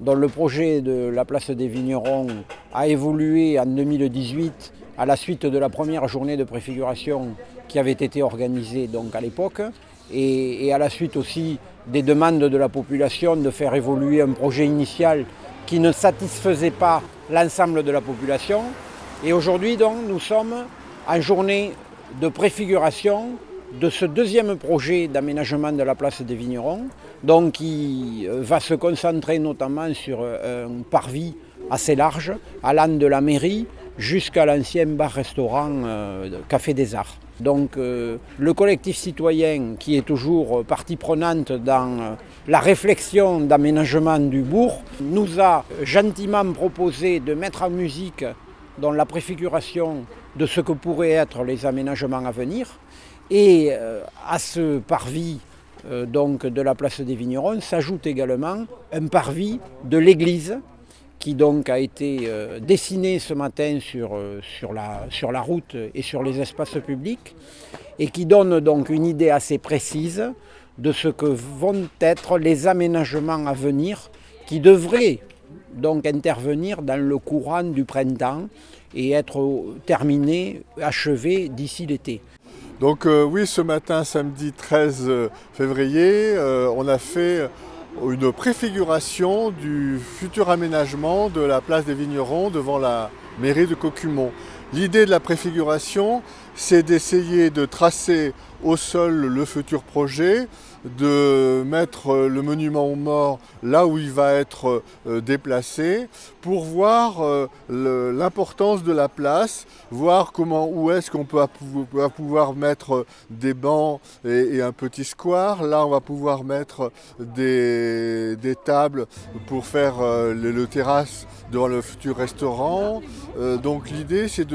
dont le projet de la place des Vignerons a évolué en 2018 à la suite de la première journée de préfiguration qui avait été organisée donc à l'époque et à la suite aussi des demandes de la population de faire évoluer un projet initial qui ne satisfaisait pas l'ensemble de la population. Et aujourd'hui donc nous sommes en journée de préfiguration de ce deuxième projet d'aménagement de la place des Vignerons, donc qui va se concentrer notamment sur un parvis assez large, allant de la mairie jusqu'à l'ancien bar-restaurant Café des Arts. Donc le collectif citoyen, qui est toujours partie prenante dans la réflexion d'aménagement du bourg, nous a gentiment proposé de mettre en musique dans la préfiguration de ce que pourraient être les aménagements à venir. Et à ce parvis donc de la place des Vignerons s'ajoute également un parvis de l'église qui donc a été dessiné ce matin sur la route et sur les espaces publics et qui donne donc une idée assez précise de ce que vont être les aménagements à venir qui devraient donc intervenir dans le courant du printemps et être terminés, achevés d'ici l'été. Donc oui, ce matin, samedi 13 février, on a fait une préfiguration du futur aménagement de la place des Vignerons devant la mairie de Cocumont. L'idée de la préfiguration, c'est d'essayer de tracer au sol le futur projet, de mettre le monument aux morts là où il va être déplacé pour voir l'importance de la place, voir où est-ce qu'on peut pouvoir mettre des bancs et un petit square. Là, on va pouvoir mettre des tables pour faire le terrasse devant le futur restaurant. Donc l'idée, c'est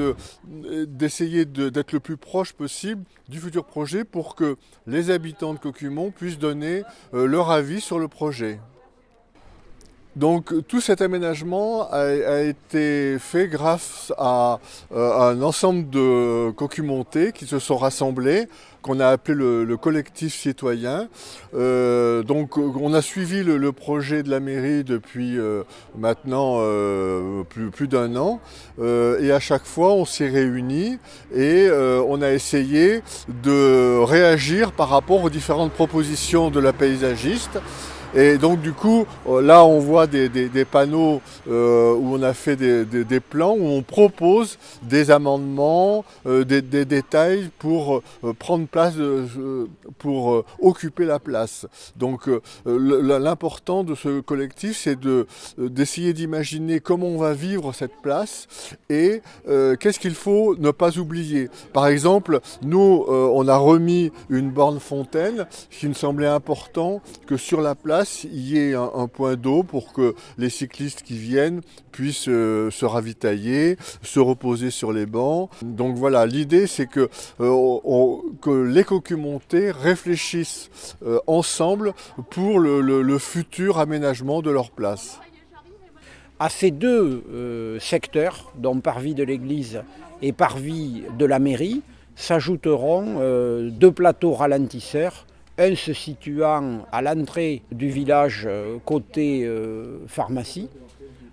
d'essayer d'être le plus proche possible du futur projet pour que les habitants de Cocumont puissent donner leur avis sur le projet. Donc tout cet aménagement a été fait grâce à un ensemble de Cocumontais qui se sont rassemblés, qu'on a appelé le collectif citoyen. Donc on a suivi le projet de la mairie depuis maintenant plus d'un an. Et à chaque fois on s'est réunis et on a essayé de réagir par rapport aux différentes propositions de la paysagiste. Et donc du coup, là on voit des panneaux où on a fait des plans, où on propose des amendements, des détails pour prendre place, pour occuper la place. Donc l'important de ce collectif, c'est d'essayer d'imaginer comment on va vivre cette place et qu'est-ce qu'il faut ne pas oublier. Par exemple, nous, on a remis une borne fontaine, qui me semblait important que sur la place, il y ait un point d'eau pour que les cyclistes qui viennent puissent se ravitailler, se reposer sur les bancs. Donc voilà, l'idée c'est que les Cocumontais réfléchissent ensemble pour le futur aménagement de leur place. À ces deux secteurs, dont parvis de l'église et parvis de la mairie, s'ajouteront deux plateaux ralentisseurs, un se situant à l'entrée du village côté pharmacie,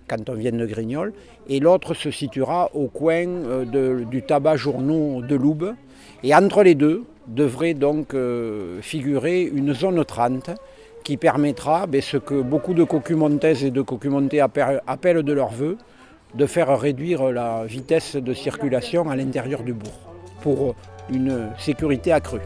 quand on vient de Grignols, et l'autre se situera au coin du tabac journaux de Loubes. Et entre les deux devrait donc figurer une zone 30 qui permettra ce que beaucoup de Cocumontaises et de Cocumontais appellent de leur vœu, de faire réduire la vitesse de circulation à l'intérieur du bourg pour une sécurité accrue.